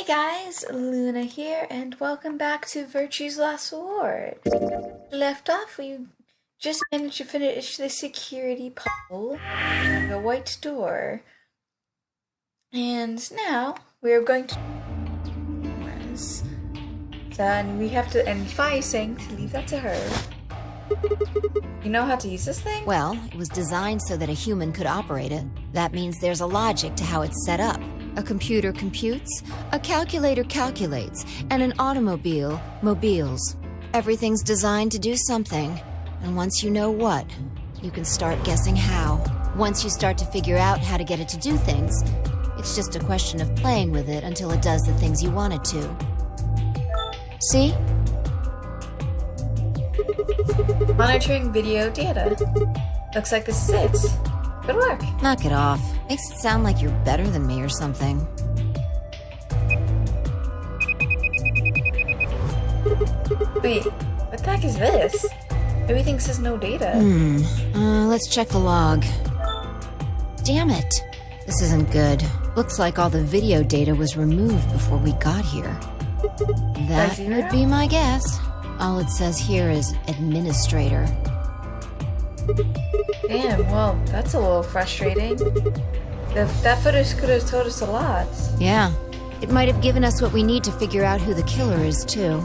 Hey guys, Luna here, and welcome back to Virtue's Last Reward. Left off, we just managed to finish the security puzzle, the white door, and now we're going to cameras. So, and we have to, and Fi saying to leave that to her. You know how to use this thing? Well, it was designed so that a human could operate it. That means there's a logic to how it's set up. A computer computes, a calculator calculates, and an automobile mobiles. Everything's designed to do something, and once you know what, you can start guessing how. Once you start to figure out how to get it to do things, it's just a question of playing with it until it does the things you want it to. See? Monitoring video data. Looks like this is it. Good work. Knock it off. Makes it sound like you're better than me or something. Wait, what the heck is this? Everything says no data. Let's check the log. Damn it. This isn't good. Looks like all the video data was removed before we got here. That would be my guess. All it says here is administrator. Damn, well, that's a little frustrating. That footage could have told us a lot. Yeah. It might have given us what we need to figure out who the killer is, too.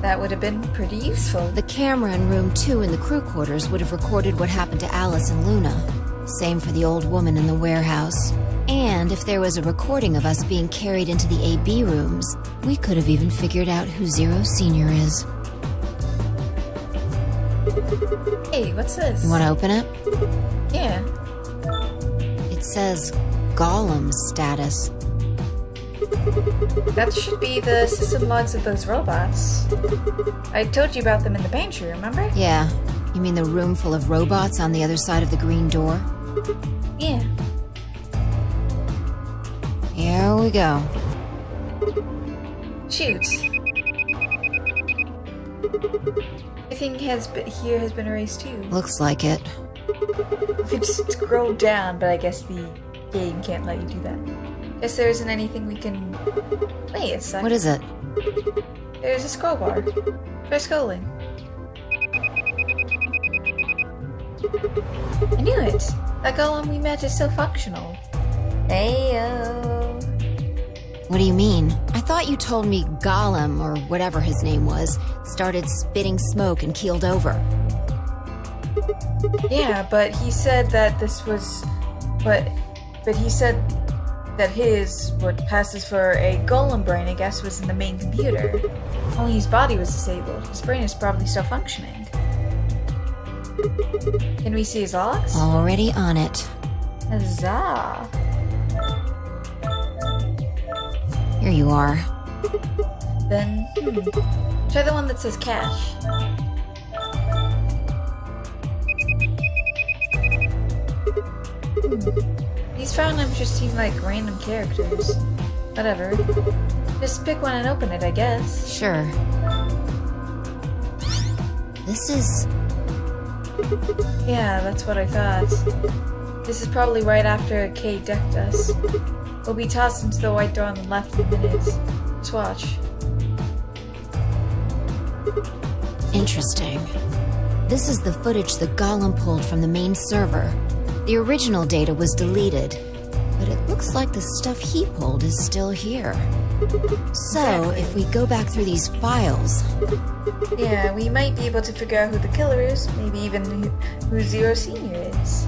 That would have been pretty useful. The camera in room 2 in the crew quarters would have recorded what happened to Alice and Luna. Same for the old woman in the warehouse. And if there was a recording of us being carried into the AB rooms, we could have even figured out who Zero Senior is. Hey, what's this? You want to open it? Yeah. It says Golem status. That should be the system logs of those robots. I told you about them in the pantry, remember? Yeah. You mean the room full of robots on the other side of the green door? Yeah. Here we go. Shoot. Everything here has been erased too. Looks like it. You could just scroll down, but I guess the game can't let you do that. Guess there isn't anything we can... Wait a second. What is it? There's a scroll bar. Try scrolling. I knew it! That golem we met is still functional. Heyo. What do you mean? I thought you told me Golem, or whatever his name was, started spitting smoke and keeled over. Yeah, but he said that this was... But he said that what passes for a golem brain, I guess, was in the main computer. Only his body was disabled. His brain is probably still functioning. Can we see his logs? Already on it. Huzzah! Here you are. Then, try the one that says cash. These phone numbers just seem like random characters. Whatever. Just pick one and open it, I guess. Sure. This is... Yeah, that's what I thought. This is probably right after Kay decked us. We'll be tossed into the white door on the left in minutes. Let's watch. Interesting. This is the footage the Golem pulled from the main server. The original data was deleted, but it looks like the stuff he pulled is still here. So, if we go back through these files... Yeah, we might be able to figure out who the killer is, maybe even who Zero Senior is.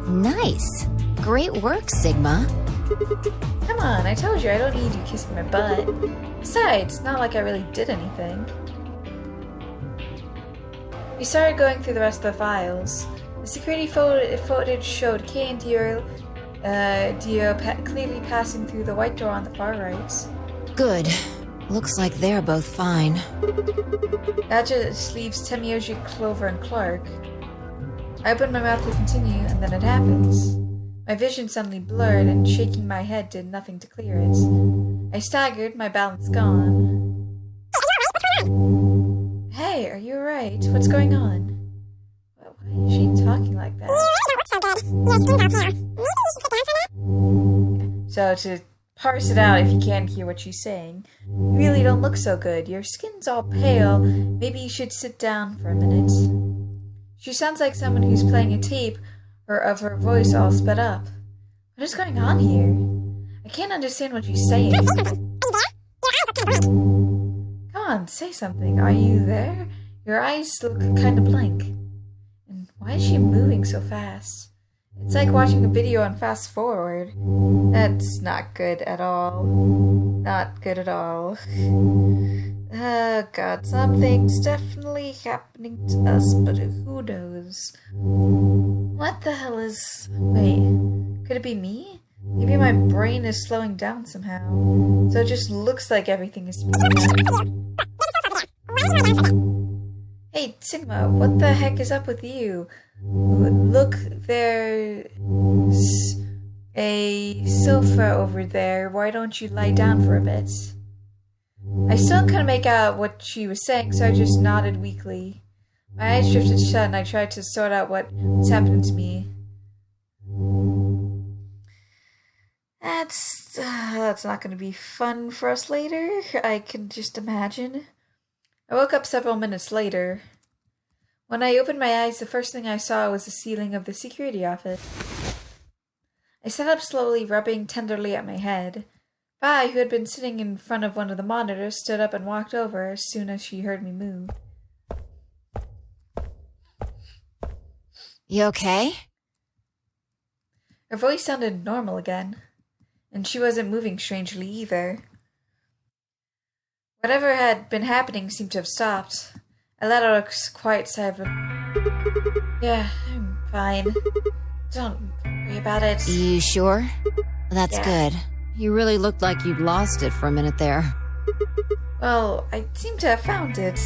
Nice! Great work, Sigma. Come on, I told you I don't need you kissing my butt. Besides, it's not like I really did anything. We started going through the rest of the files. The security footage showed Kay and Dio clearly passing through the white door on the far right. Good. Looks like they're both fine. That just leaves Temioji, Clover, and Clark. I opened my mouth to continue, and then it happens. My vision suddenly blurred, and shaking my head did nothing to clear it. I staggered, my balance gone. Hey, are you alright? What's going on? Why is she talking like that? So to parse it out if you can't hear what she's saying. You really don't look so good. Your skin's all pale. Maybe you should sit down for a minute. She sounds like someone who's playing a tape or of her voice all sped up. What is going on here? I can't understand what she's saying. Come on, say something. Are you there? Your eyes look kind of blank. And why is she moving so fast? It's like watching a video on fast forward. That's not good at all. Not good at all. Oh god, something's definitely happening to us, but who knows? What the hell is... Wait, could it be me? Maybe my brain is slowing down somehow. So it just looks like everything is speeding up. Hey, Sigma, what the heck is up with you? Look, there's a sofa over there. Why don't you lie down for a bit? I still couldn't make out what she was saying, so I just nodded weakly. My eyes drifted shut and I tried to sort out what was happening to me. That's not going to be fun for us later, I can just imagine. I woke up several minutes later. When I opened my eyes, the first thing I saw was the ceiling of the security office. I sat up slowly, rubbing tenderly at my head. Bai, who had been sitting in front of one of the monitors, stood up and walked over as soon as she heard me move. You okay? Her voice sounded normal again, and she wasn't moving strangely either. Whatever had been happening seemed to have stopped. I let out a quiet sigh of Yeah, I'm fine. Don't worry about it. You sure? That's good. You really looked like you'd lost it for a minute there. Well, I seem to have found it.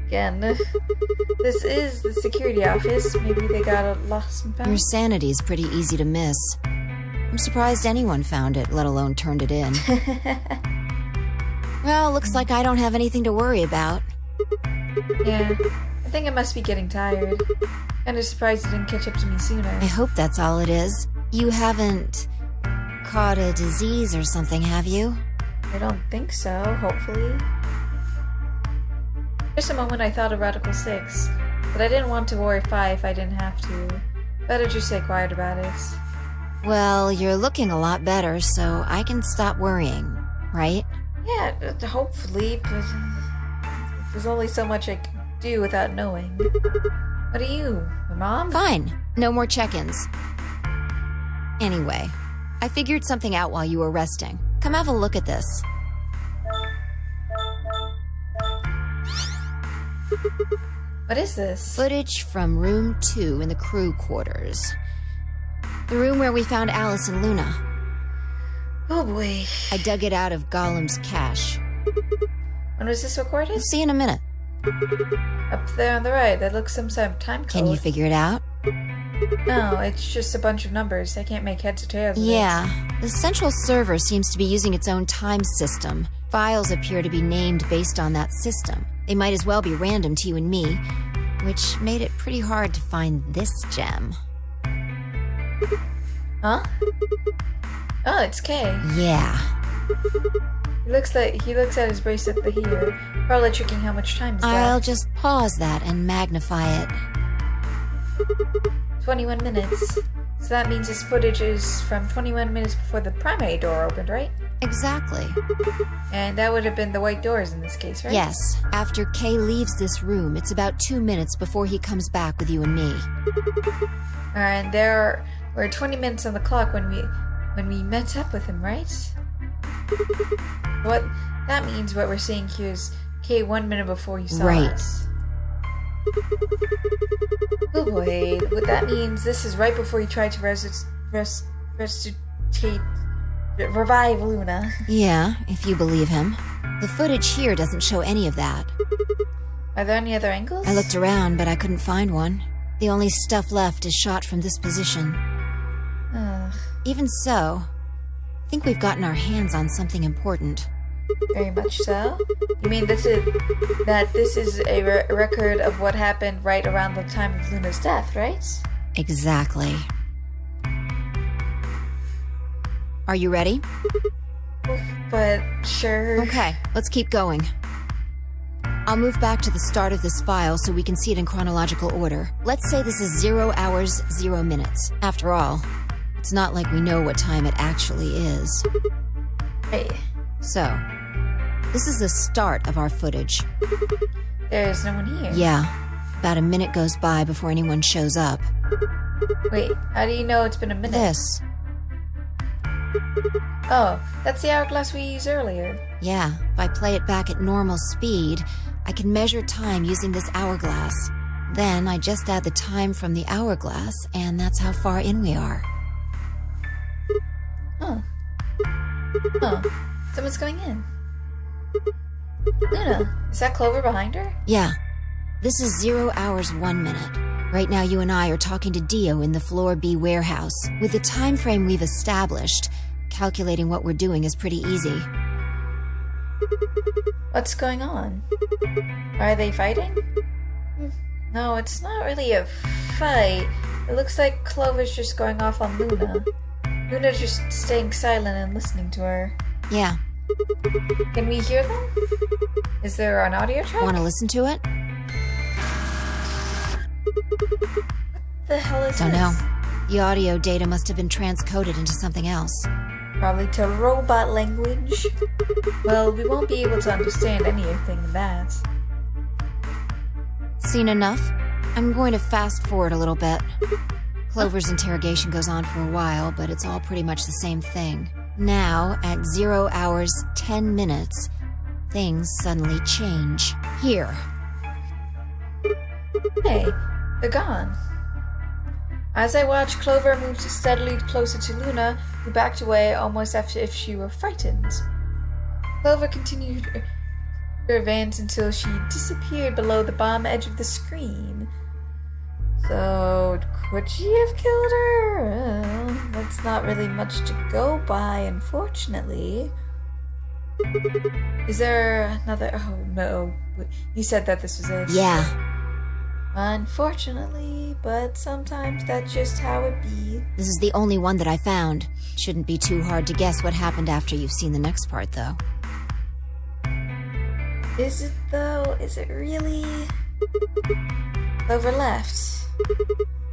Again. This is the security office. Maybe they got lost and found it. Your sanity's pretty easy to miss. I'm surprised anyone found it, let alone turned it in. Well, looks like I don't have anything to worry about. Yeah, I think I must be getting tired. Kinda surprised it didn't catch up to me sooner. I hope that's all it is. You haven't caught a disease or something, have you? I don't think so, hopefully. Just a moment I thought of Radical 6, but I didn't want to worry 5 if I didn't have to. Better just stay quiet about it. Well, you're looking a lot better, so I can stop worrying, right? Yeah, hopefully, but there's only so much I can do without knowing. What are you, my mom? Fine. No more check-ins. Anyway, I figured something out while you were resting. Come have a look at this. What is this? Footage from room 2 in the crew quarters. The room where we found Alice and Luna. Oh boy. I dug it out of Gollum's cache. When was this recorded? You'll see in a minute. Up there on the right, that looks some sort of time code. Can you figure it out? No, it's just a bunch of numbers. I can't make heads or tails of it. Yeah. The central server seems to be using its own time system. Files appear to be named based on that system. They might as well be random to you and me, which made it pretty hard to find this gem. Huh? Oh, it's Kay. Yeah. He looks at his bracelet here, probably checking how much time is I'll left. just pause that and magnify it. 21 minutes. So that means this footage is from 21 minutes before the primary door opened, right? Exactly. And that would have been the white doors in this case, right? Yes. After Kay leaves this room, it's about 2 minutes before he comes back with you and me. And there were 20 minutes on the clock when we met up with him, right? What that means, what we're seeing here is Kay 1 minute before he saw us. Oh boy, what that means, this is right before he tried to revive Luna. Yeah, if you believe him. The footage here doesn't show any of that. Are there any other angles? I looked around, but I couldn't find one. The only stuff left is shot from this position. Ugh, Even so, I think we've gotten our hands on something important. very much so. You mean this is a record of what happened right around the time of Luna's death, right? Exactly. Are you ready? But sure. Okay, let's keep going. I'll move back to the start of this file so we can see it in chronological order. Let's say this is 0 hours, 0 minutes. After all, it's not like we know what time it actually is. Right. So, this is the start of our footage. There's no one here. Yeah, about a minute goes by before anyone shows up. Wait, how do you know it's been a minute? This. Oh, that's the hourglass we used earlier. Yeah, if I play it back at normal speed, I can measure time using this hourglass. Then I just add the time from the hourglass, and that's how far in we are. Huh. Someone's going in. Luna, is that Clover behind her? Yeah. This is 0 hours, 1 minute. Right now you and I are talking to Dio in the Floor B warehouse. With the time frame we've established, calculating what we're doing is pretty easy. What's going on? Are they fighting? No, it's not really a fight. It looks like Clover's just going off on Luna. Luna's just staying silent and listening to her. Yeah. Can we hear them? Is there an audio track? Want to listen to it? What the hell is Don't this? know. The audio data must have been transcoded into something else. Probably to robot language. Well, we won't be able to understand anything in that. Seen enough? I'm going to fast forward a little bit. Clover's interrogation goes on for a while, but it's all pretty much the same thing. Now, at 0 hours, 10 minutes, things suddenly change. Here. Hey, they're gone. As I watched, Clover moved steadily closer to Luna, who backed away almost as if she were frightened. Clover continued her advance until she disappeared below the bottom edge of the screen. So, could she have killed her? That's not really much to go by, unfortunately. Is there another... Oh, no. You said that this was it. Yeah. Unfortunately, but sometimes that's just how it be. This is the only one that I found. Shouldn't be too hard to guess what happened after you've seen the next part, though. Is it, though? Is it really? Clover left.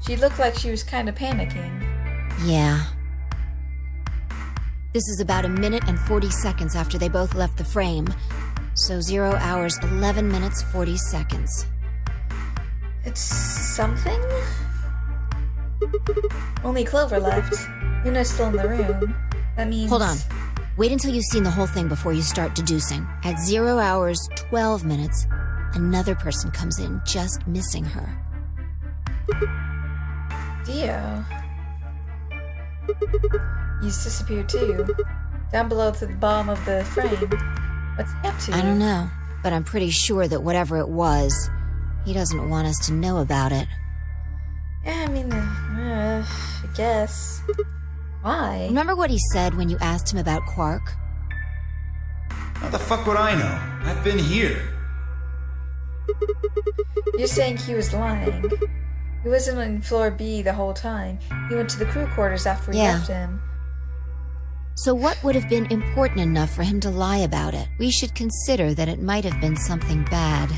She looked like she was kind of panicking. Yeah. This is about a minute and 40 seconds after they both left the frame. So 0 hours, 11 minutes, 40 seconds. It's something? Only Clover left. Luna's still in the room. That means... Hold on. Wait until you've seen the whole thing before you start deducing. At 0 hours, 12 minutes, another person comes in, just missing her. Dio. He's disappeared too. Down below to the bottom of the frame. What's he up to? I don't know, but I'm pretty sure that whatever it was, he doesn't want us to know about it. Yeah, I mean, I guess. Why? Remember what he said when you asked him about Quark? How the fuck would I know? I've been here. You're saying he was lying. He wasn't in floor B the whole time. He went to the crew quarters after we left him. So what would have been important enough for him to lie about it? We should consider that it might have been something bad.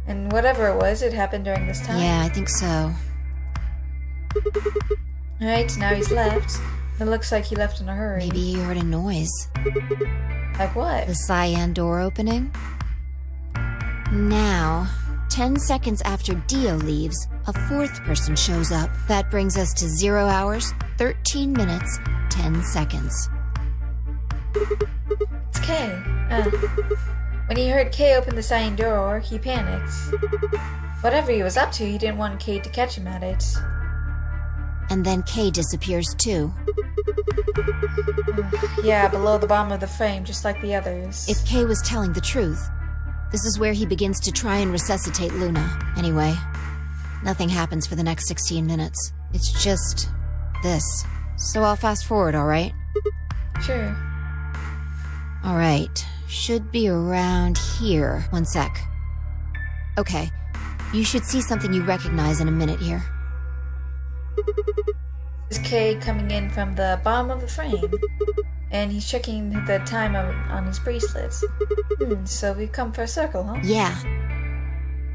And whatever it was, it happened during this time? Yeah, I think so. Alright, now he's left. It looks like he left in a hurry. Maybe he heard a noise. Like what? The cyan door opening? Now, 10 seconds after Dio leaves, a fourth person shows up. That brings us to 0 hours, 13 minutes, 10 seconds. It's Kay. When he heard Kay open the cyan door, he panicked. Whatever he was up to, he didn't want Kay to catch him at it. And then Kay disappears too. Yeah, below the bottom of the frame, just like the others. If Kay was telling the truth, this is where he begins to try and resuscitate Luna. Anyway, nothing happens for the next 16 minutes. It's just this. So I'll fast forward, alright? Sure. Alright, should be around here. One sec. Okay, you should see something you recognize in a minute here. Is Kay coming in from the bottom of the frame? And he's checking the time on his bracelets. So we've come for a circle, huh? Yeah.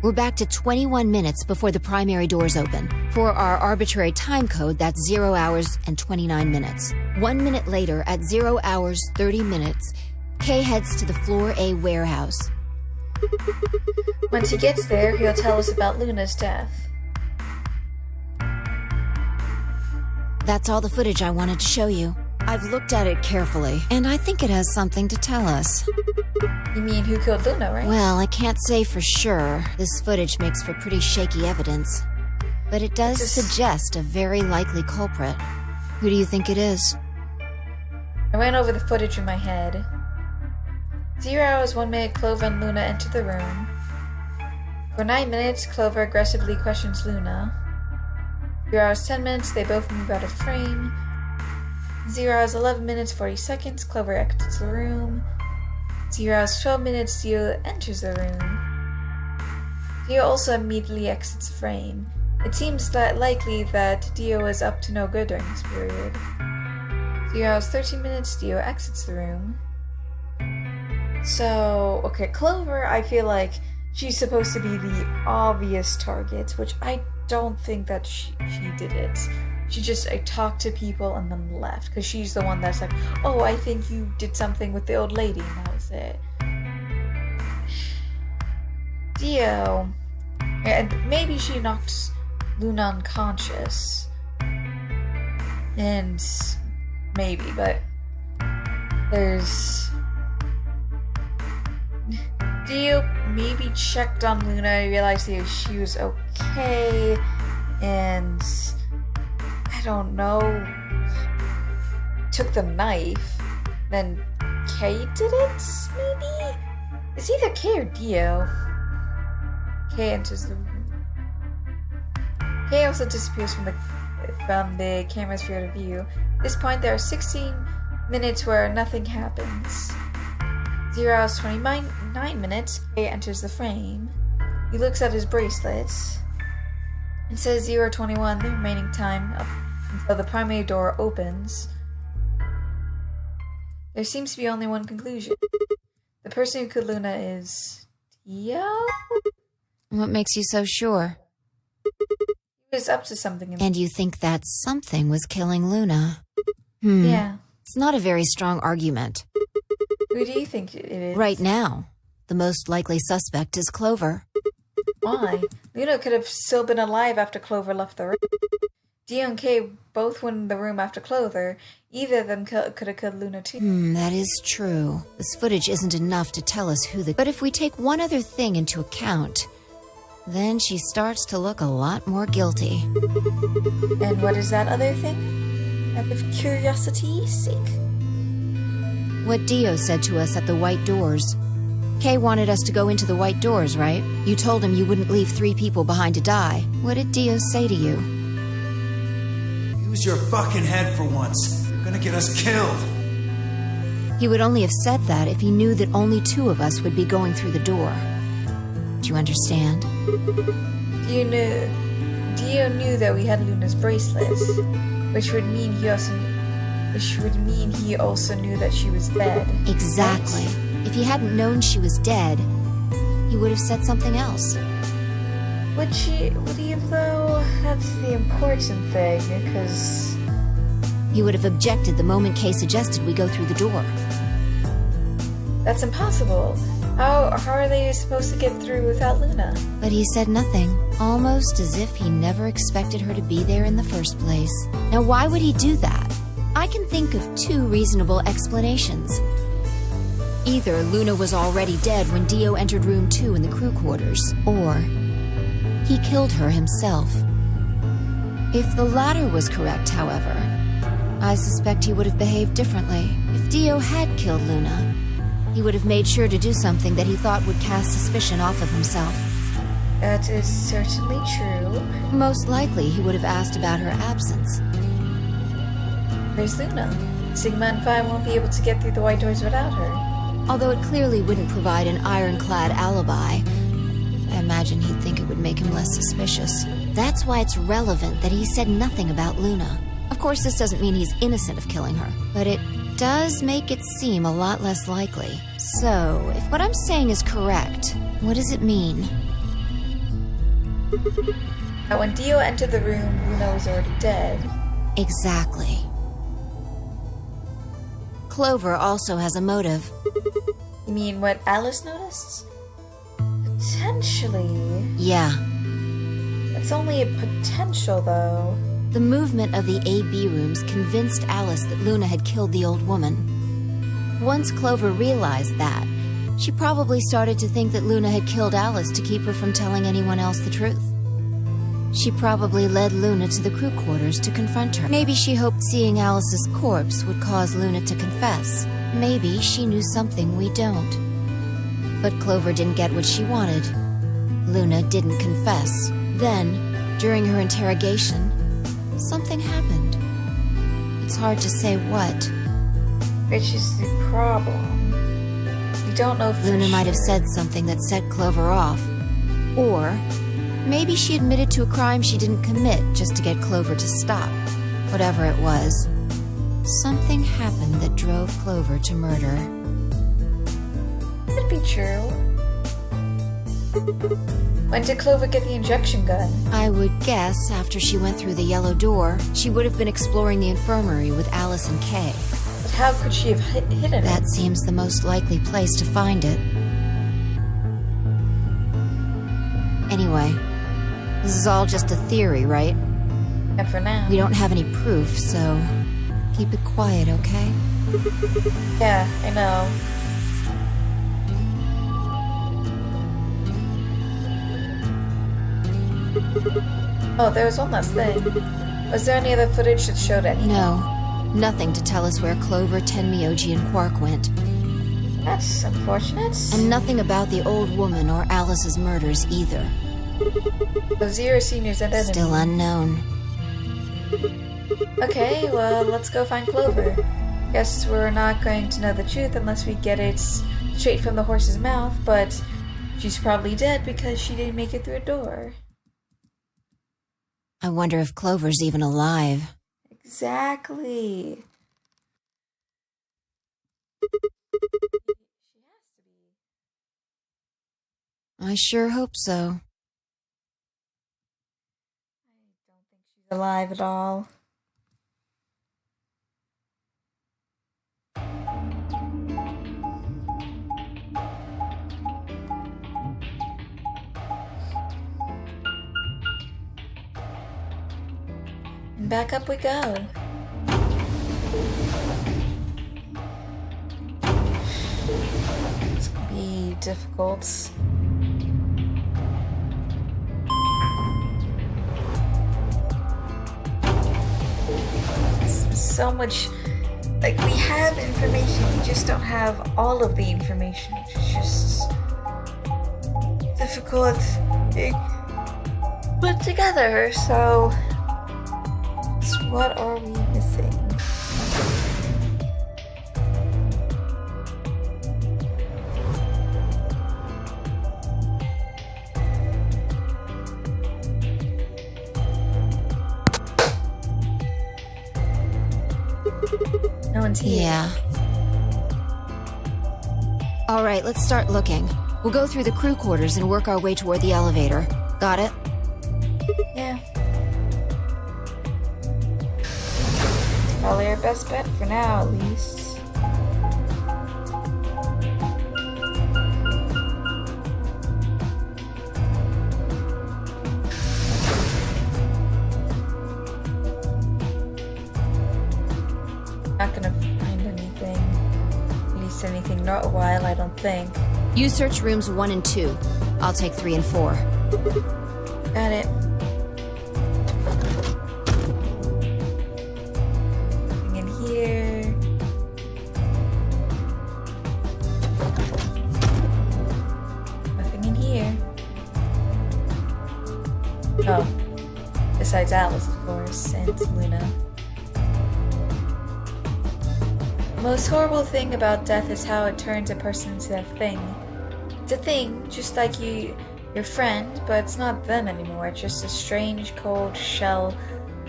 We're back to 21 minutes before the primary doors open. For our arbitrary time code, that's 0 hours and 29 minutes. 1 minute later, at 0 hours 30 minutes, Kay heads to the Floor A warehouse. Once he gets there, he'll tell us about Luna's death. That's all the footage I wanted to show you. I've looked at it carefully, and I think it has something to tell us. You mean who killed Luna, right? Well, I can't say for sure. This footage makes for pretty shaky evidence. But it does suggest a very likely culprit. Who do you think it is? I went over the footage in my head. 0 hours 1 minute, Clover and Luna enter the room. For 9 minutes, Clover aggressively questions Luna. 0 hours 10 minutes, they both move out of frame. 0 hours 11 minutes 40 seconds, Clover exits the room. 0 hours 12 minutes, Dio enters the room. Dio also immediately exits the frame. It seems that likely that Dio was up to no good during this period. 0 hours 13 minutes, Dio exits the room. So, okay, Clover, I feel like she's supposed to be the obvious target, which I don't think that she did it. She just talked to people and then left, because she's the one that's like, oh, I think you did something with the old lady, and that was it. Dio, and maybe she knocked Luna unconscious, and maybe, but there's... Dio maybe checked on Luna, realized that she was okay, and... I don't know, took the knife, then Kay did it, maybe? It's either Kay or Dio. Kay enters the room. Kay also disappears from the camera's field of view. At this point, there are 16 minutes where nothing happens. 0 hours 29 minutes, Kay enters the frame. He looks at his bracelets. It says 0:21, the remaining time until the primary door opens. There seems to be only one conclusion. The person who killed Luna is Dio? What makes you so sure? He was up to something. And you think that something was killing Luna? Yeah. It's not a very strong argument. Who do you think it is? Right now, the most likely suspect is Clover. Why? Luna could have still been alive after Clover left the room. Dio and Kay both went in the room after Clover. Either of them could have killed Luna too. That is true. This footage isn't enough to tell us who the... But if we take one other thing into account, then she starts to look a lot more guilty. And what is that other thing? Out of curiosity's sake? What Dio said to us at the White Doors. Kay wanted us to go into the White Doors, right? You told him you wouldn't leave 3 people behind to die. What did Dio say to you? Use your fucking head for once. You're gonna get us killed. He would only have said that if he knew that only 2 of us would be going through the door. Do you understand? Dio knew that we had Luna's bracelets, which would mean he also knew that she was dead. Exactly. If he hadn't known she was dead, he would have said something else. Would he have, though? That's the important thing, because... He would have objected the moment Kay suggested we go through the door. That's impossible. How are they supposed to get through without Luna? But he said nothing, almost as if he never expected her to be there in the first place. Now, why would he do that? I can think of 2 reasonable explanations. Either Luna was already dead when Dio entered room 2 in the crew quarters, or he killed her himself. If the latter was correct, however, I suspect he would have behaved differently. If Dio had killed Luna, he would have made sure to do something that he thought would cast suspicion off of himself. That is certainly true. Most likely, he would have asked about her absence. Where's Luna? Sigma and Phi won't be able to get through the White Doors without her. Although it clearly wouldn't provide an ironclad alibi, I imagine he'd think it would make him less suspicious. That's why it's relevant that he said nothing about Luna. Of course, this doesn't mean he's innocent of killing her, but it does make it seem a lot less likely. So, if what I'm saying is correct, what does it mean? Now, when Dio entered the room, Luna was already dead. Exactly. Clover also has a motive. You mean what Alice noticed? Potentially. Yeah. It's only a potential, though. The movement of the A-B rooms convinced Alice that Luna had killed the old woman. Once Clover realized that, she probably started to think that Luna had killed Alice to keep her from telling anyone else the truth. She probably led Luna to the crew quarters to confront her. Maybe she hoped seeing Alice's corpse would cause Luna to confess. Maybe she knew something we don't. But Clover didn't get what she wanted. Luna didn't confess. Then, during her interrogation, something happened. It's hard to say what. Which is the problem. We don't know for Luna might have sure. said something that set Clover off. Or maybe she admitted to a crime she didn't commit just to get Clover to stop. Whatever it was, something happened that drove Clover to murder. Could be true. When did Clover get the injection gun? I would guess after she went through the yellow door, she would have been exploring the infirmary with Alice and Kay. But how could she have hidden it? That seems the most likely place to find it. Anyway, this is all just a theory, right? And for now. We don't have any proof, so keep it quiet, okay? Yeah, I know. Oh, there was one last thing. Was there any other footage that showed anything? No, nothing to tell us where Clover, Tenmyoji, and Quark went. That's unfortunate. And nothing about the old woman or Alice's murders either. So Zero Senior's identity. Still unknown. Okay, well, let's go find Clover. Guess we're not going to know the truth unless we get it straight from the horse's mouth, but she's probably dead because she didn't make it through a door. I wonder if Clover's even alive. Exactly. I sure hope so. Alive at all. And back up we go. It's gonna be difficult. So much, like, we have information, we just don't have all of the information, which is just difficult to put together. So what are we missing? No one's here. Yeah. Alright, let's start looking. We'll go through the crew quarters and work our way toward the elevator. Got it? Yeah. Probably our best bet for now, at least. Not gonna find anything. At least anything not a while, I don't think. You search rooms 1 and 2. I'll take 3 and 4. Got it. Nothing in here. Nothing in here. Oh. Besides Alice, of course, and Luna. The most horrible thing about death is how it turns a person into a thing. It's a thing, just like your friend, but it's not them anymore. It's just a strange, cold shell,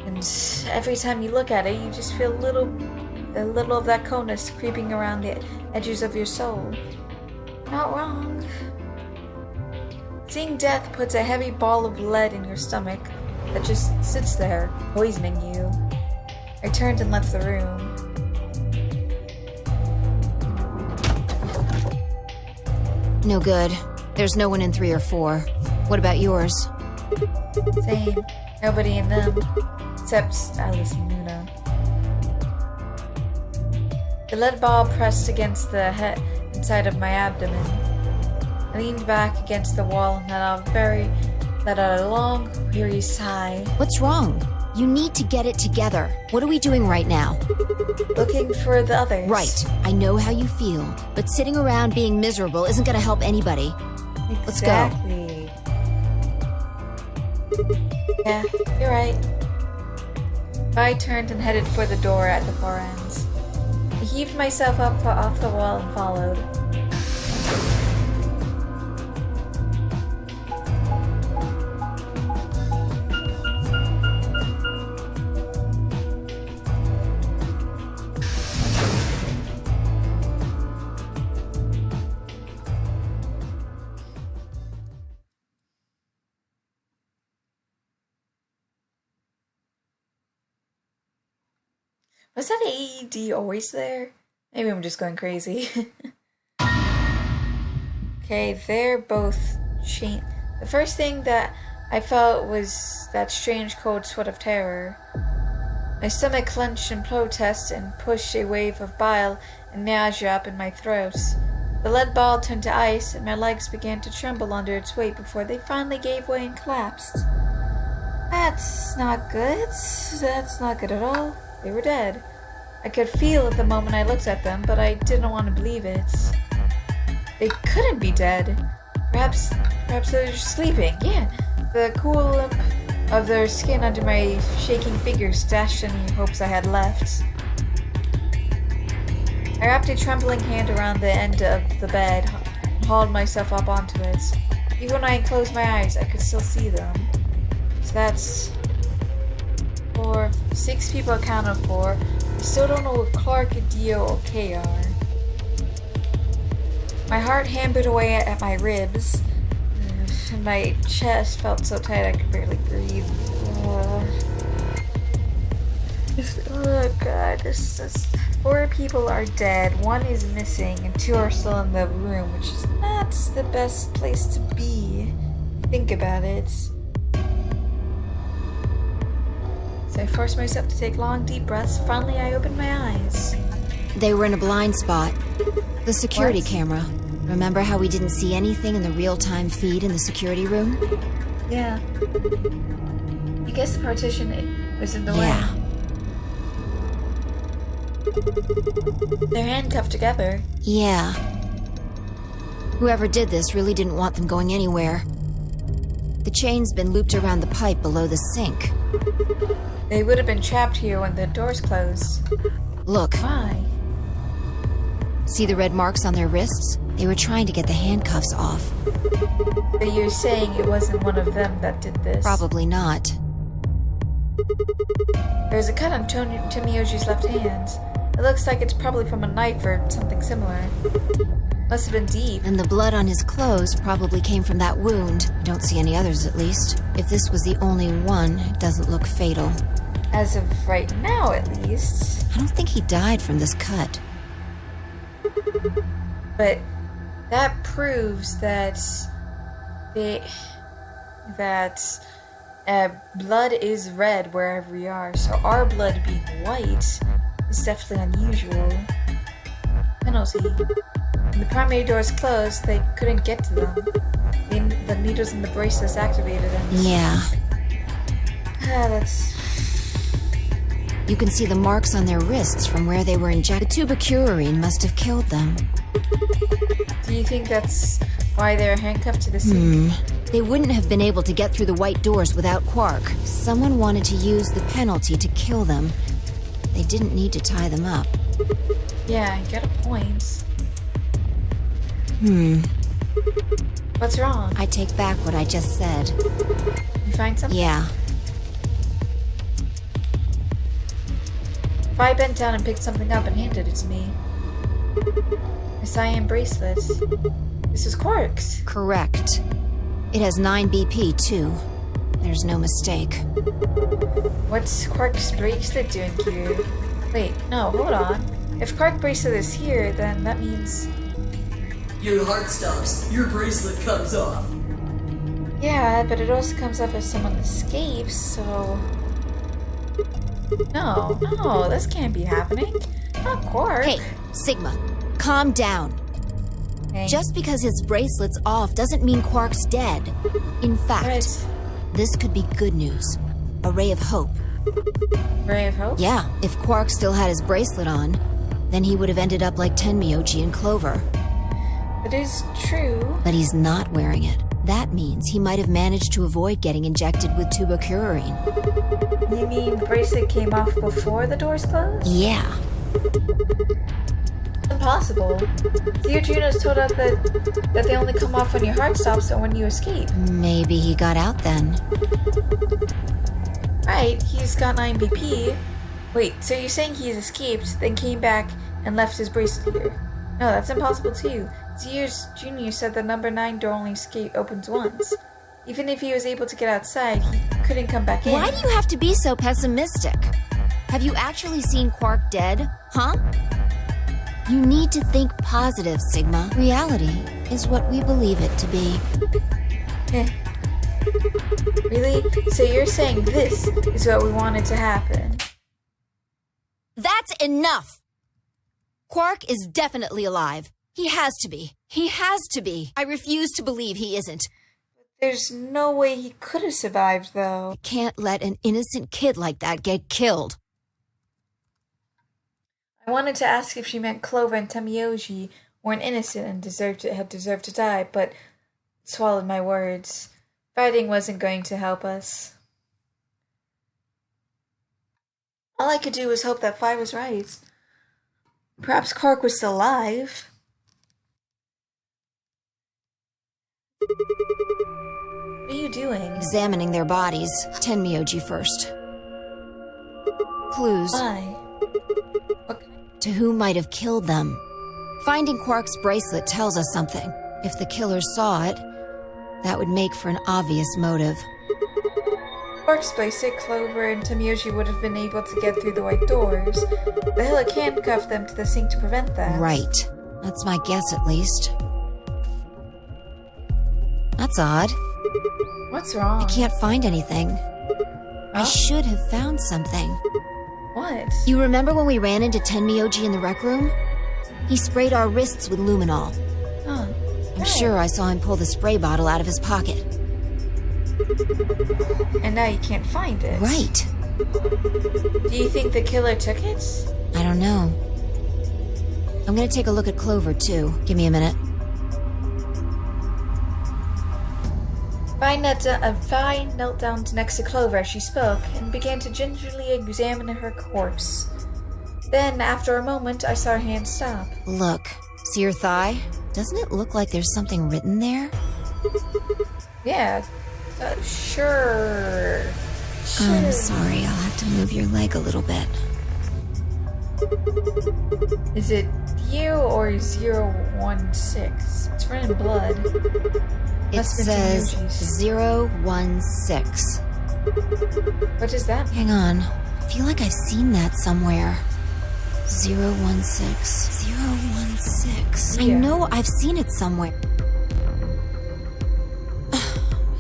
and every time you look at it, you just feel a little a little of that coldness creeping around the edges of your soul. Not wrong. Seeing death puts a heavy ball of lead in your stomach that just sits there, poisoning you. I turned and left the room. No good. There's no one in 3 or 4. What about yours? Same. Nobody in them. Except Alice and Luna. The lead ball pressed against the head inside of my abdomen. I leaned back against the wall and let out a long, weary sigh. What's wrong? You need to get it together. What are we doing right now? Looking for the others. Right. I know how you feel, but sitting around being miserable isn't going to help anybody. Let's go. Exactly. Yeah, you're right. I turned and headed for the door at the far end. I heaved myself up off the wall and followed. Was that AED always there? Maybe I'm just going crazy. Okay, they're both the first thing that I felt was that strange cold sweat of terror. My stomach clenched in protest and pushed a wave of bile and nausea up in my throat. The lead ball turned to ice and my legs began to tremble under its weight before they finally gave way and collapsed. That's not good. That's not good at all. They were dead. I could feel it the moment I looked at them, but I didn't want to believe it. They couldn't be dead. Perhaps they were just sleeping. Yeah, the cool of their skin under my shaking fingers dashed any hopes I had left. I wrapped a trembling hand around the end of the bed and hauled myself up onto it. Even when I closed my eyes, I could still see them. So that's 6 people accounted for. I still don't know what Clark, Dio, or Kay are. My heart hammered away at my ribs, and my chest felt so tight I could barely breathe. Oh god, this 4 people are dead, 1 is missing, and 2 are still in the room, which is not the best place to be. Think about it. So I forced myself to take long, deep breaths. Finally, I opened my eyes. They were in a blind spot. The security What? camera. Remember how we didn't see anything in the real-time feed in the security room? Yeah. I guess the partition was in the Yeah. way. They're handcuffed together. Yeah. Whoever did this really didn't want them going anywhere. The chain's been looped around the pipe below the sink. They would have been trapped here when the doors closed. Look, Why? see the red marks on their wrists? They were trying to get the handcuffs off. But you're saying it wasn't one of them that did this? Probably not. There's a cut on Tomioji's left hand. It looks like it's probably from a knife or something similar. Must have been deep. And the blood on his clothes probably came from that wound. I don't see any others, at least. If this was the only one, it doesn't look fatal. As of right now, at least. I don't think he died from this cut. But that proves that blood is red wherever we are. So our blood being white is definitely unusual. Penalty. When the primary doors closed, they couldn't get to them. The needles in the bracelets activated them. Yeah. That's... You can see the marks on their wrists from where they were injected. The tubacurine must have killed them. Do you think that's why they're handcuffed to the sink? They wouldn't have been able to get through the white doors without Quark. Someone wanted to use the penalty to kill them. They didn't need to tie them up. Yeah, I get a point. What's wrong? I take back what I just said. You find something? Yeah. Vi bent down and picked something up and handed it to me. A cyan bracelet. This is Quark's. Correct. It has 9 BP, too. There's no mistake. What's Quark's bracelet doing here? Wait, no, hold on. If Quark bracelet is here, then that means... Your heart stops. Your bracelet comes off. Yeah, but it also comes up if someone escapes, so... No, this can't be happening. Not Quark. Hey, Sigma, calm down. Hey. Just because his bracelet's off doesn't mean Quark's dead. In fact, Right. this could be good news. A ray of hope. Ray of Hope? Yeah, if Quark still had his bracelet on, then he would have ended up like Tenmyoji and Clover. It is true. But he's not wearing it. That means he might have managed to avoid getting injected with tubocurarine. You mean the bracelet came off before the doors closed? Yeah. Impossible. Theo Juno's told us that they only come off when your heart stops or when you escape. Maybe he got out then. Right, he's got 9 BP. Wait, so you're saying he's escaped, then came back and left his bracelet here? No, that's impossible too. Sears Jr. said the number 9 door only opens once. Even if he was able to get outside, he couldn't come back in. Why do you have to be so pessimistic? Have you actually seen Quark dead? Huh? You need to think positive, Sigma. Reality is what we believe it to be. Really? So you're saying this is what we wanted to happen? That's enough! Quark is definitely alive. He has to be. He has to be. I refuse to believe he isn't. There's no way he could have survived, though. Can't let an innocent kid like that get killed. I wanted to ask if she meant Clover and Tenmyoji weren't innocent and had deserved to die, but swallowed my words. Fighting wasn't going to help us. All I could do was hope that Fi was right. Perhaps Quark was still alive. What are you doing? Examining their bodies. Tenmyoji first. Clues Why? What kind? to who might have killed them. Finding Quark's bracelet tells us something. If the killer saw it, that would make for an obvious motive. Quark's bracelet, Clover and Tenmyoji would have been able to get through the white doors. The Hillock handcuffed them to the sink to prevent that. Right. That's my guess, at least. That's odd. What's wrong? I can't find anything. I Huh? should have found something. What? You remember when we ran into Tenmyoji in the rec room? He sprayed our wrists with luminol. Huh. I'm sure I saw him pull the spray bottle out of his pocket. And now you can't find it. Right. Do you think the killer took it? I don't know. I'm gonna take a look at Clover, too. Give me a minute. Vi knelt down next to Clover as she spoke and began to gingerly examine her corpse. Then, after a moment, I saw her hand stop. Look. See your thigh? Doesn't it look like there's something written there? Yeah, sure. I'm sorry, I'll have to move your leg a little bit. Is it you or 016? It's written in blood. It Must have been says Tenmyoji's. 016. What is that? Hang on. I feel like I've seen that somewhere. 016. 016. I Yeah. know I've seen it somewhere.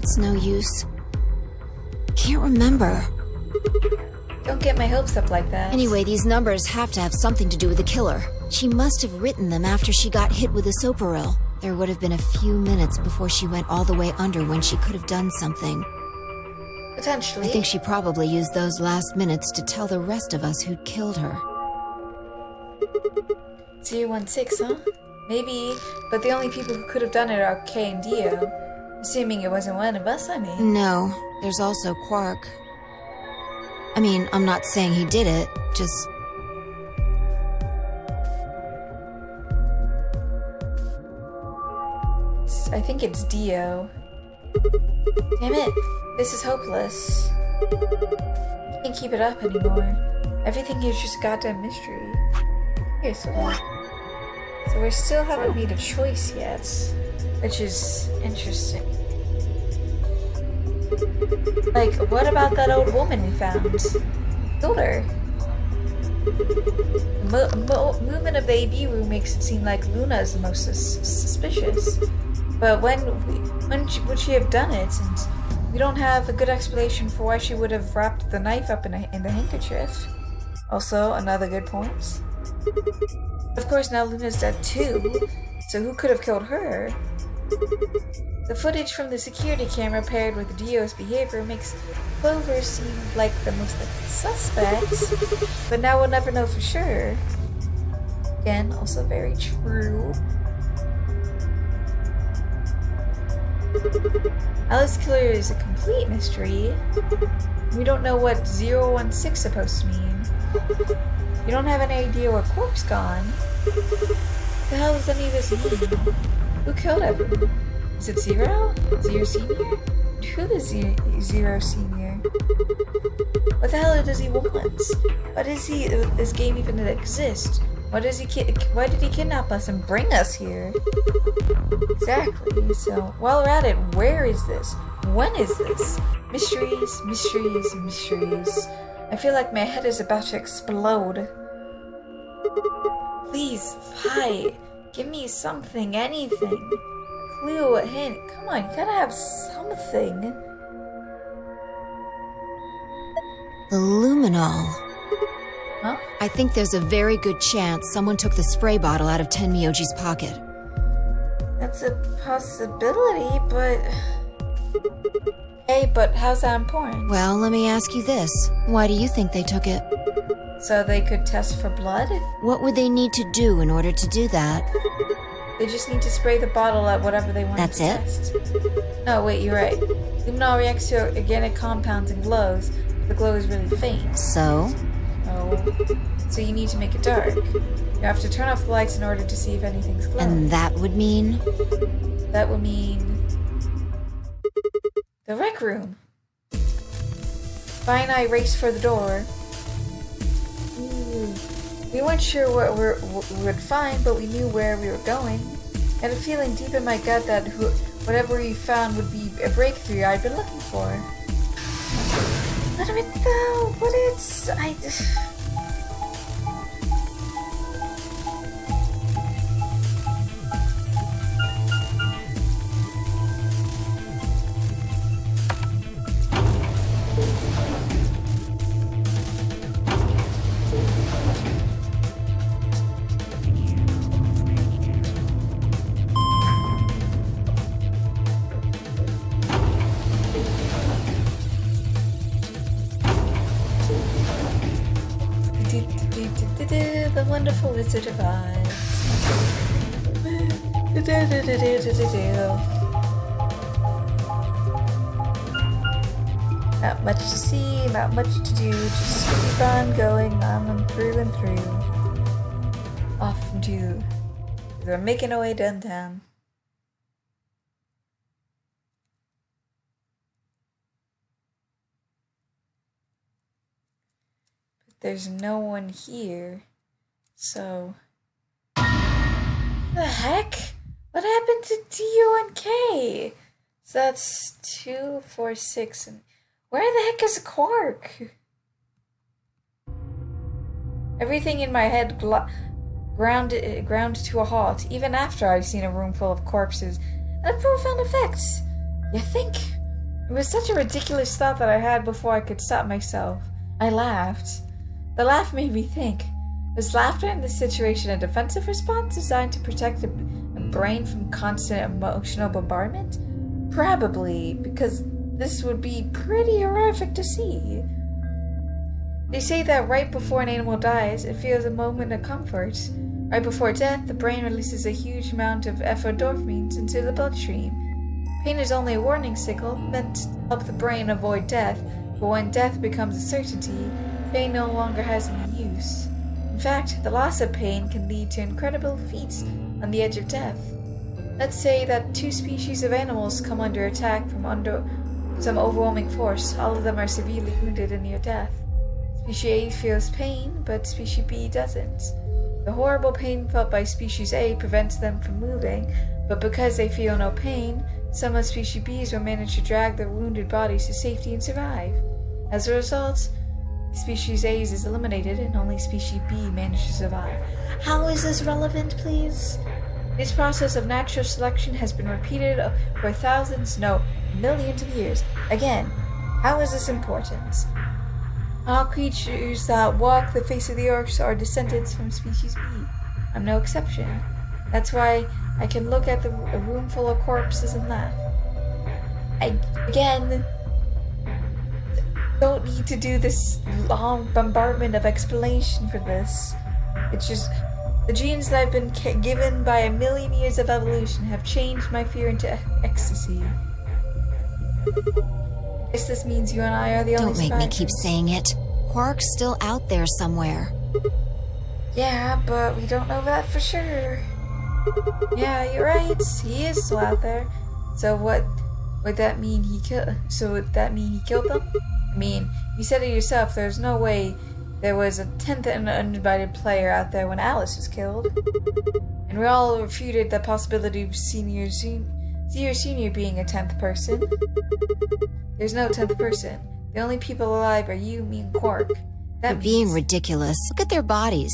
It's no use. Can't remember. Don't get my hopes up like that. Anyway, these numbers have to have something to do with the killer. She must have written them after she got hit with a soparil. There would have been a few minutes before she went all the way under when she could have done something. Potentially. I think she probably used those last minutes to tell the rest of us who'd killed her. 016, huh? Maybe, but the only people who could have done it are Kay and Dio. Assuming it wasn't one of us, I mean. No, there's also Quark. I mean, I'm not saying he did it, just... I think it's Dio. Damn it, this is hopeless. Can't keep it up anymore. Everything here's just a goddamn mystery. Okay, so we still haven't made a choice yet, which is interesting. Like, what about that old woman we found? Killed her. Movement of the AB room makes it seem like Luna is the most suspicious. But when would she have done it? And we don't have a good explanation for why she would have wrapped the knife up in the handkerchief. Also, another good point. Of course, now Luna's dead too, so who could have killed her? The footage from the security camera paired with Dio's behavior makes Clover seem like the most likely suspect, but now we'll never know for sure. Again, also very true. Alice Killer is a complete mystery. We don't know what 016 is supposed to mean. We don't have any idea where Corp's gone. What the hell does any of this mean? Who killed him? Is it Zero? Zero Senior? Who is Zero Senior? What the hell does he want? Why does this game even exist? Why did he kidnap us and bring us here? Exactly. So, while we're at it, where is this? When is this? Mysteries, mysteries, mysteries. I feel like my head is about to explode. Please, Pi, give me something, anything. A clue, a hint. Come on, you gotta have something. The luminol. Huh? I think there's a very good chance someone took the spray bottle out of Tenmyoji's pocket. That's a possibility, but... Hey, but how's that important? Well, let me ask you this. Why do you think they took it? So they could test for blood? What would they need to do in order to do that? They just need to spray the bottle at whatever they want That's to it? test. No, wait, you're right. Luminol reacts to organic compounds and glows. The glow is really faint. So? So you need to make it dark. You have to turn off the lights in order to see if anything's glowing. And that would mean? That would mean... the rec room. Vi and I raced for the door. We weren't sure what we would find, but we knew where we were going. I had a feeling deep in my gut that whatever we found would be a breakthrough I'd been looking for. What of it though? What it's... The wonderful Wizard of Oz. Not much to see, not much to do, just keep on going on and through and through. Off into... We're making our way downtown. But there's no one here. So, the heck? What happened to Dio and K? So that's 2, 4, 6, and where the heck is Quark? Everything in my head ground to a halt, even after I've seen a room full of corpses. And a profound effect. You think? It was such a ridiculous thought that I had before I could stop myself. I laughed. The laugh made me think. Was laughter in this situation a defensive response designed to protect a brain from constant emotional bombardment? Probably, because this would be pretty horrific to see. They say that right before an animal dies, it feels a moment of comfort. Right before death, the brain releases a huge amount of endorphins into the bloodstream. Pain is only a warning signal meant to help the brain avoid death, but when death becomes a certainty, pain no longer has any use. In fact, the loss of pain can lead to incredible feats on the edge of death. Let's say that 2 species of animals come under attack from some overwhelming force. All of them are severely wounded and near death. Species A feels pain, but Species B doesn't. The horrible pain felt by Species A prevents them from moving, but because they feel no pain, some of Species B's will manage to drag their wounded bodies to safety and survive. As a result, Species A is eliminated and only Species B manages to survive. How is this relevant, please? This process of natural selection has been repeated for thousands, no, millions of years. Again, how is this important? All creatures that walk the face of the earth are descendants from Species B. I'm no exception. That's why I can look at a room full of corpses and laugh. I don't need to do this long bombardment of explanation for this. It's just the genes that I've been given by a million years of evolution have changed my fear into ecstasy. I guess this means you and I are the only Don't make me keep saying it. Quark's still out there somewhere. Yeah, but we don't know that for sure. Yeah, you're right. He is still out there. So would that mean he killed? So would that mean he killed them? I mean, you said it yourself. There's no way there was a 10th uninvited player out there when Alice was killed, and we all refuted the possibility of Senior being a 10th person. There's no 10th person. The only people alive are you, me, and Quark. They're being ridiculous. Look at their bodies.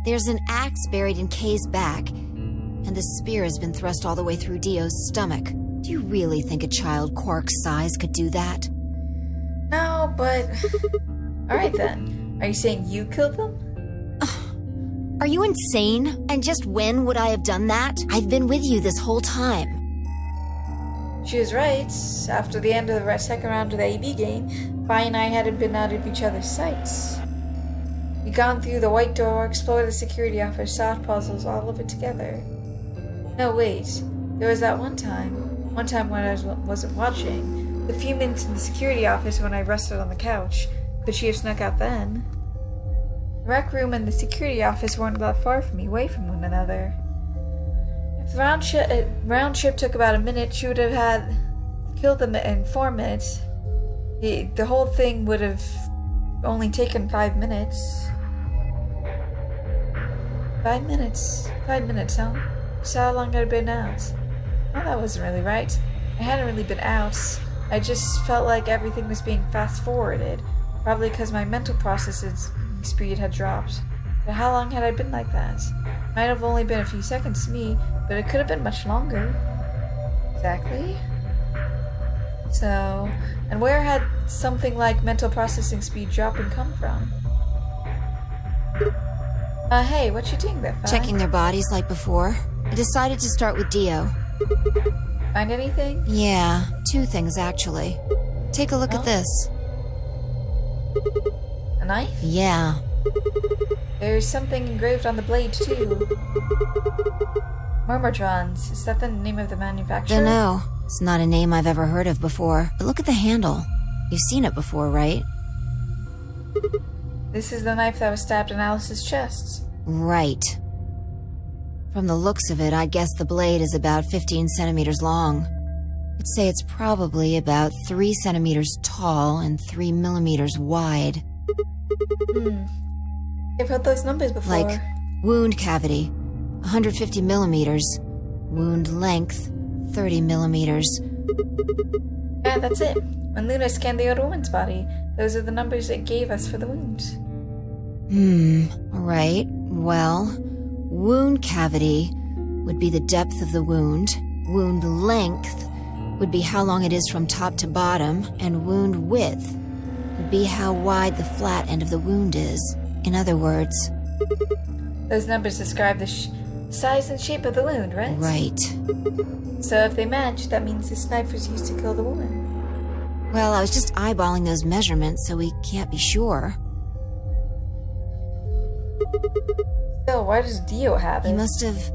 There's an axe buried in Kay's back, and the spear has been thrust all the way through Dio's stomach. Do you really think a child Quark's size could do that? No, but... Alright then. Are you saying you killed them? Are you insane? And just when would I have done that? I've been with you this whole time. She was right. After the end of the second round of the AB game, Vi and I hadn't been out of each other's sights. We'd gone through the white door, explored the security office, solved puzzles, all of it together. No, wait. There was that one time when I wasn't watching. The few minutes in the security office when I rested on the couch. Could she have snuck out then? The rec room and the security office weren't that far from me, away from one another. If the round trip took about a minute, she would have had killed them in 4 minutes. The whole thing would have only taken 5 minutes. 5 minutes. 5 minutes, huh? So how long had I been out? Well, that wasn't really right. I hadn't really been out. I just felt like everything was being fast-forwarded. Probably because my mental processing speed had dropped. But how long had I been like that? Might have only been a few seconds to me, but it could have been much longer. Exactly. So, and where had something like mental processing speed dropping come from? Hey, what you doing there, Fi? Checking their bodies like before. I decided to start with Dio. Find anything? Yeah, 2 things actually. Take a look at this. A knife? Yeah. There's something engraved on the blade, too. Murmurtrons. Is that the name of the manufacturer? Dunno. It's not a name I've ever heard of before. But look at the handle. You've seen it before, right? This is the knife that was stabbed in Alice's chest. Right. From the looks of it, I'd guess the blade is about 15 centimeters long. I'd say it's probably about 3 centimeters tall and 3 millimeters wide. I've heard those numbers before. Like, wound cavity, 150 millimeters. Wound length, 30 millimeters. Yeah, that's it. When Luna scanned the old woman's body, those are the numbers it gave us for the wound. Right. Well, wound cavity would be the depth of the wound. Wound length would be how long it is from top to bottom, and wound width would be how wide the flat end of the wound is. In other words... Those numbers describe the size and shape of the wound, right? Right. So if they match, that means this knife was used to kill the woman. Well, I was just eyeballing those measurements, so we can't be sure. Still, why does Dio have it? He must have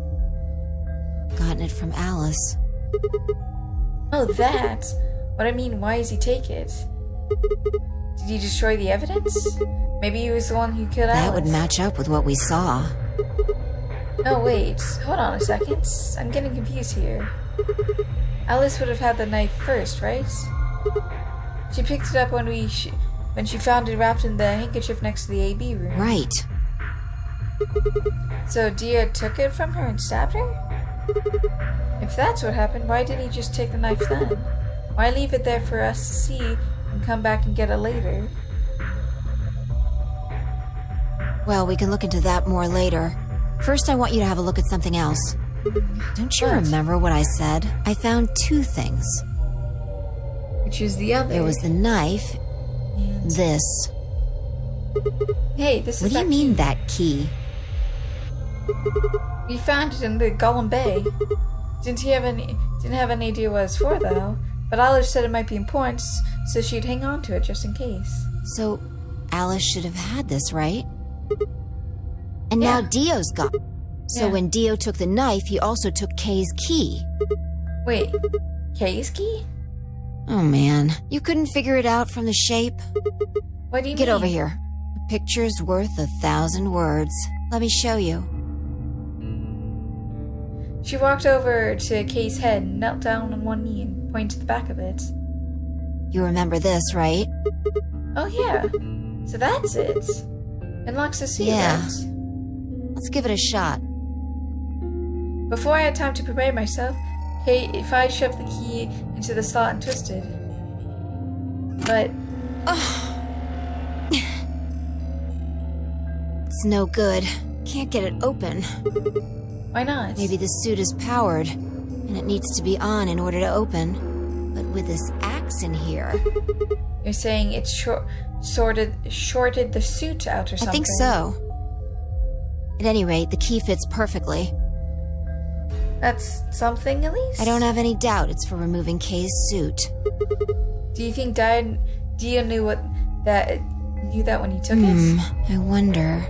gotten it from Alice. Oh, that? What I mean, why does he take it? Did he destroy the evidence? Maybe he was the one who killed Alice. That would match up with what we saw. No, wait. Hold on a second. I'm getting confused here. Alice would have had the knife first, right? She picked it up when when she found it wrapped in the handkerchief next to the AB room. Right. So Dia took it from her and stabbed her? If that's what happened, why didn't he just take the knife then? Why leave it there for us to see and come back and get it later? Well, we can look into that more later. First, I want you to have a look at something else. Don't you What? remember what I said? I found two things. Which is the other. There was the knife, And- this. Hey, this is What do you that mean, key. that key? We found it in the Gollum Bay. Didn't have any idea what it's for though. But Olive said it might be important, so she'd hang on to it just in case. So, Alice should have had this, right? And now Yeah. Dio's got. So Yeah. when Dio took the knife, he also took Kay's key. Wait, Kay's key? Oh man, you couldn't figure it out from the shape? What do you Get mean? over here. A picture's worth 1,000 words. Let me show you. She walked over to Kay's head and knelt down on one knee and pointed to the back of it. You remember this, right? Oh yeah, so that's it. Unlocks the seat, Yeah. right? Let's give it a shot. Before I had time to prepare myself, if I shoved the key into the slot and twisted. But It's no good. Can't get it open. why not? Maybe the suit is powered, and it needs to be on in order to open. But with this axe in here, You're saying it's shorted the suit out or I something. think so. At any rate, the key fits perfectly. That's something at least? I don't have any doubt it's for removing Kay's suit. Do you think Dio knew that when he took it? I wonder.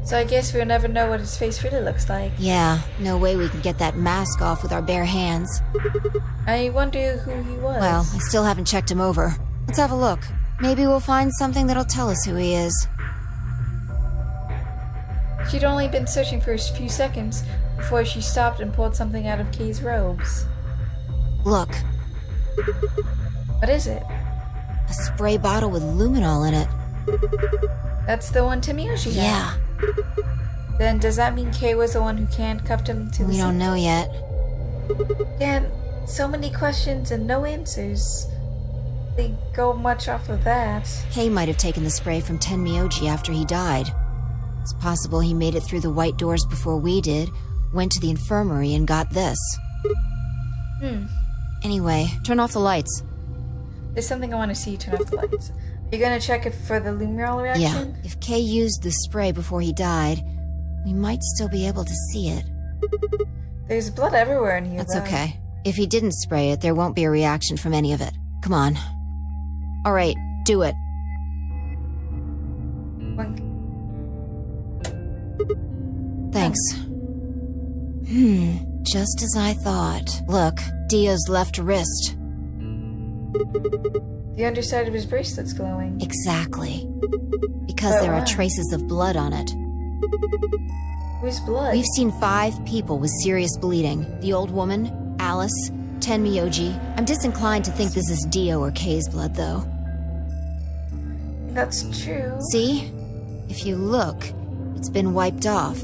So I guess we'll never know what his face really looks like. Yeah, no way we can get that mask off with our bare hands. I wonder who he was. Well, I still haven't checked him over. Let's have a look. Maybe we'll find something that'll tell us who he is. She'd only been searching for a few seconds before she stopped and pulled something out of Kay's robes. Look, What is it? a spray bottle with luminol in it. That's the one Tamiyoshi had. Yeah, Then does that mean Kay was the one who handcuffed him to the we don't know yet. Yeah, so many questions and no answers. They go much off of that. Kay might have taken the spray from Tenmyoji after he died. It's possible he made it through the white doors before we did, went to the infirmary and got this. Anyway, turn off the lights. There's something I want to see. Turn off the lights. Are you gonna check it for the luminol Yeah, reaction? if Kay used the spray before he died, we might still be able to see it. There's blood everywhere in here. That's though. okay. If he didn't spray it, there won't be a reaction from any of it. Come on. All right, do it. One- Thanks. Just as I thought. Look, Dio's left wrist. The underside of his bracelet's glowing. Exactly. Because But there are why? traces of blood on it. Whose blood? We've seen 5 people with serious bleeding. The old woman, Alice, Tenmyoji. I'm disinclined to think this is Dio or Kay's blood, though. That's true. See? If you look, it's been wiped off.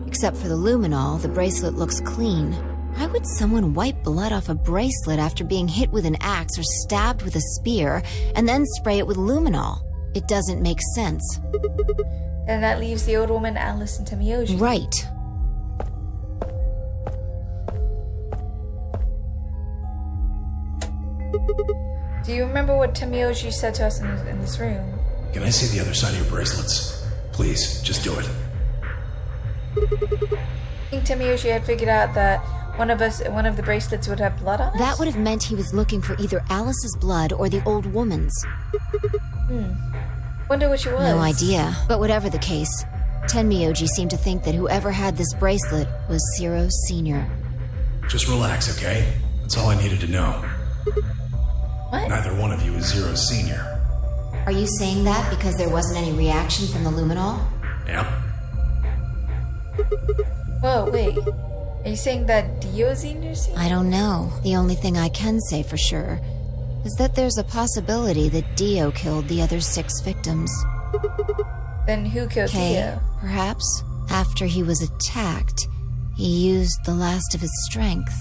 Except for the luminol, the bracelet looks clean. Why would someone wipe blood off a bracelet after being hit with an axe or stabbed with a spear, and then spray it with luminol? It doesn't make sense. And that leaves the old woman, Alice, and Tamiyoshi. Right. Do you remember what Tamiyoshi said to us in this room? Can I see the other side of your bracelets? Please, just do it. I think Tamiyoshi had figured out that one of the bracelets would have blood on it. That would have meant he was looking for either Alice's blood or the old woman's. Wonder which it was. No idea. But whatever the case, Tenmyoji seemed to think that whoever had this bracelet was Zero Sr. Just relax, okay? That's all I needed to know. What? Neither one of you is Zero Senior. Are you saying that because there wasn't any reaction from the luminol? Yep. Whoa, wait. Are you saying that Dio's in your scene? I don't know. The only thing I can say for sure is that there's a possibility that Dio killed the other 6 victims. Then who killed Kay, Dio? perhaps. After he was attacked, he used the last of his strength.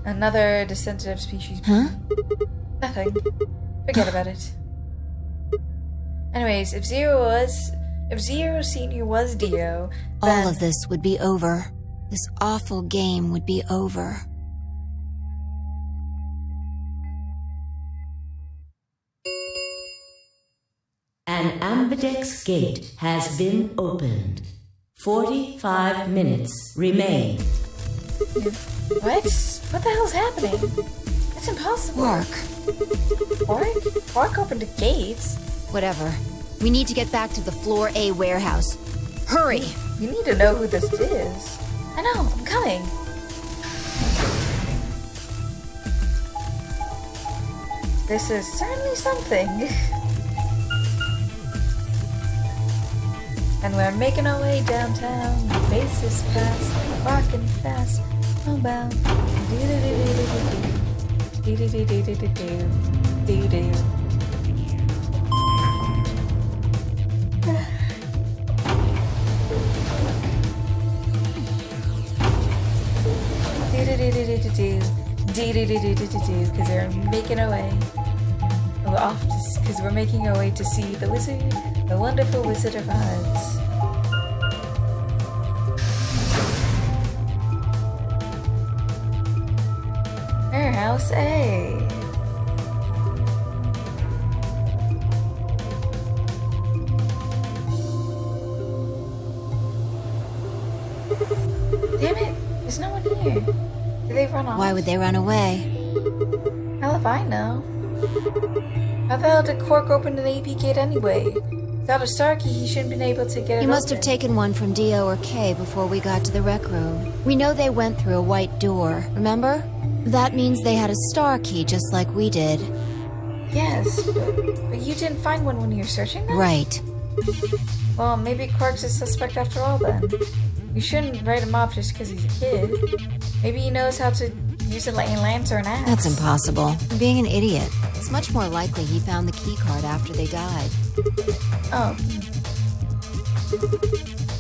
Another descendant of species. Huh? Nothing. Forget about it. Anyways, if Zero Senior was Dio, then... All of this would be over. This awful game would be over. An Ambidex gate has been opened. 45 minutes remain. What? What the hell's happening? That's impossible. Quark. Quark opened the gates. Whatever. We need to get back to the Floor A warehouse. Hurry! You need to know who this is. I know, I'm coming. This is certainly something. And we're making our way downtown. The base is fast, walking fast, homebound. Because we're making our way. We're off because we're making our way to see the wizard, the wonderful Wizard of Oz. Warehouse A. Damn it! There's no one here. Did they run off? Why would they run away? Hell if I know. How the hell did Quark open an AP gate anyway? Without a star key, he shouldn't have been able to get it He must have open. taken one from Dio or Kay before we got to the rec room. We know they went through a white door, remember? That means they had a star key just like we did. Yes, but you didn't find one when you were searching them? Right. Well, maybe Quark's a suspect after all then. You shouldn't write him off just because he's a kid. Maybe he knows how to use a lantern axe. That's impossible. I'm being an idiot. It's much more likely he found the key card after they died. Oh.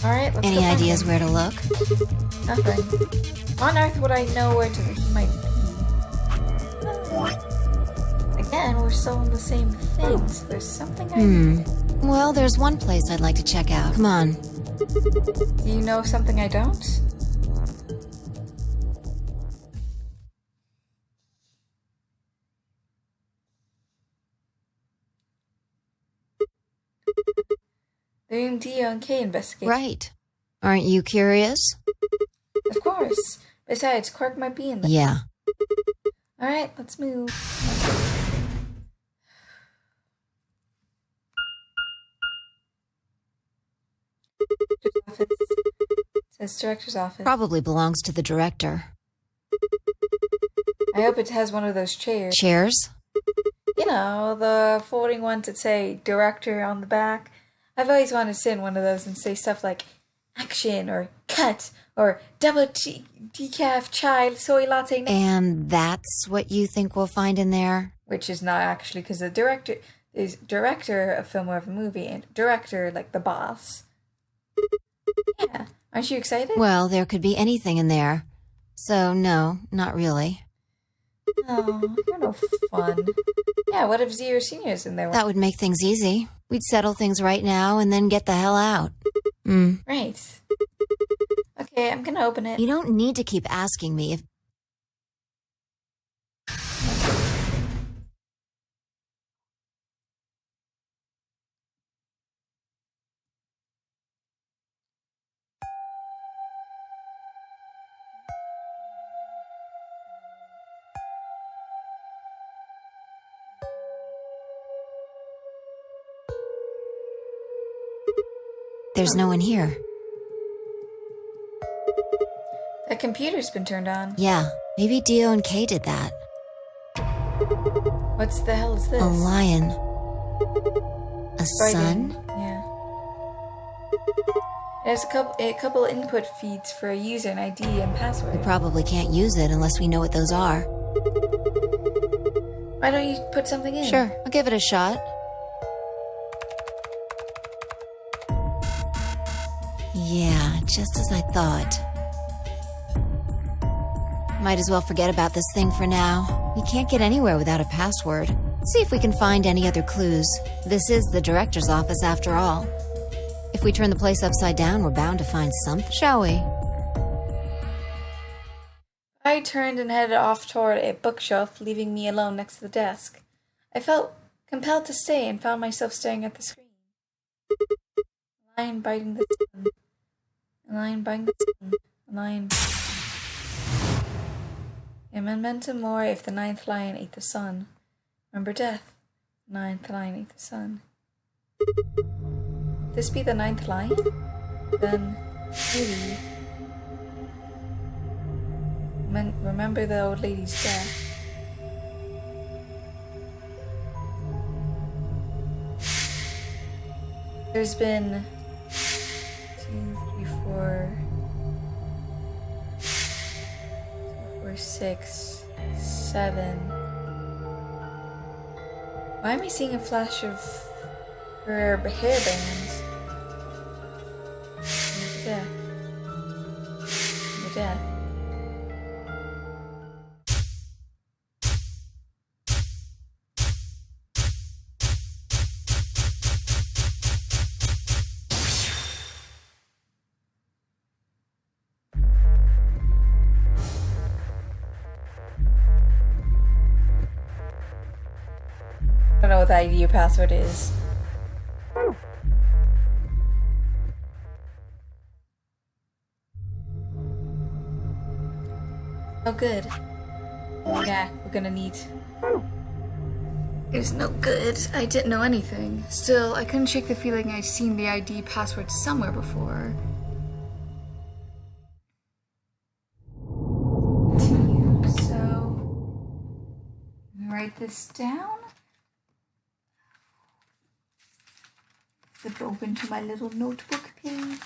Alright, let's Any go find ideas him. where to look? Nothing. On Earth would I know where to he might be? Again, we're still on the same thing, so there's something I... Well, there's one place I'd like to check out. Come on. Do you know something I don't? Room Dio and Kay investigate. Right. Aren't you curious? Of course. Besides, Quark might be in there. Yeah. Alright, let's move. Office. Says director's office. Probably belongs to the director. I hope it has one of those chairs. Chairs? You know, the folding ones that say director on the back. I've always wanted to sit in one of those and say stuff like action or cut or double decaf chai soy latte. And that's what you think we'll find in there? Which is not actually, because the director is director of film or of a movie and director like the boss. Yeah. Aren't you excited? Well, there could be anything in there. So, no, not really. Oh, you're no fun. Yeah, what if Zero Senior's in there? That would make things easy. We'd settle things right now and then get the hell out. Right. Okay, I'm gonna open it. You don't need to keep asking me if... There's no one here. That computer's been turned on. Yeah, maybe Dio and Kay did that. What's the hell is this? A lion. A Fighting. sun? Yeah. There's a couple input feeds for a user, an ID, and password. We probably can't use it unless we know what those are. Why don't you put something in? Sure, I'll give it a shot. Yeah, just as I thought. Might as well forget about this thing for now. We can't get anywhere without a password. See if we can find any other clues. This is the director's office after all. If we turn the place upside down, we're bound to find something, shall we? I turned and headed off toward a bookshelf, leaving me alone next to the desk. I felt compelled to stay and found myself staring at the screen. A lion biting the sun. A lion biting the sun. A lion... A memento mori if the ninth lion ate the sun. Remember death. The ninth lion ate the sun. Could this be the ninth lion? Then, maybe... Remember the old lady's death. There's been 2, 3, 4, 6, 7. Why am I seeing a flash of her hairbands? And death. And death. I don't know what the ID or password is. Oh, good. Yeah, we're gonna need... It's no good. I didn't know anything. Still, I couldn't shake the feeling I'd seen the ID password somewhere before. Continue. So... write this down. Flip open to my little notebook page.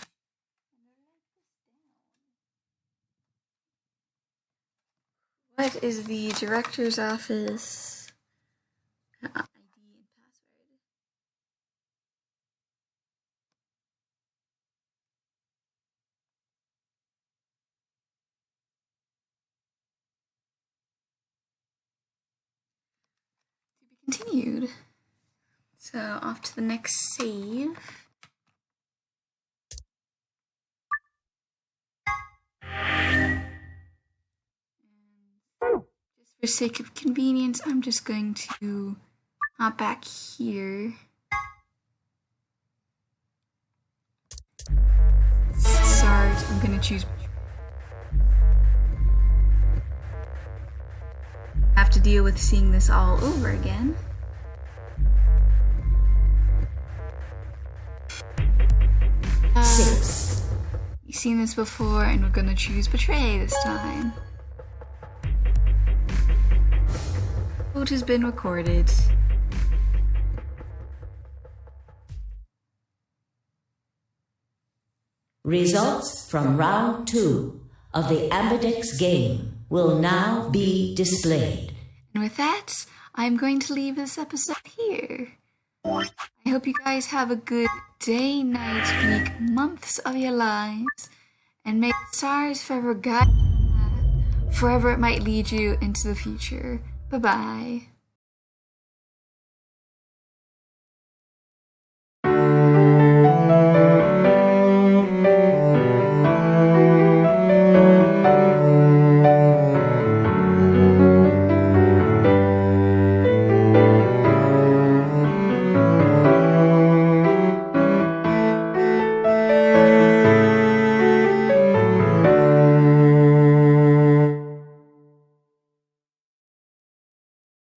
What is the director's office ID and password? To be continued. So off to the next save. Just for sake of convenience, I'm just going to hop back here. Sorry, I'm gonna choose. I have to deal with seeing this all over again. You've seen this before, and we're gonna choose Betray this time. Vote has been recorded. Results from round 2 of the Ambidex game will now be displayed. And with that, I'm going to leave this episode here. I hope you guys have a good day, night, week, months of your lives, and may the stars forever guide you, wherever it might lead you into the future. Bye-bye.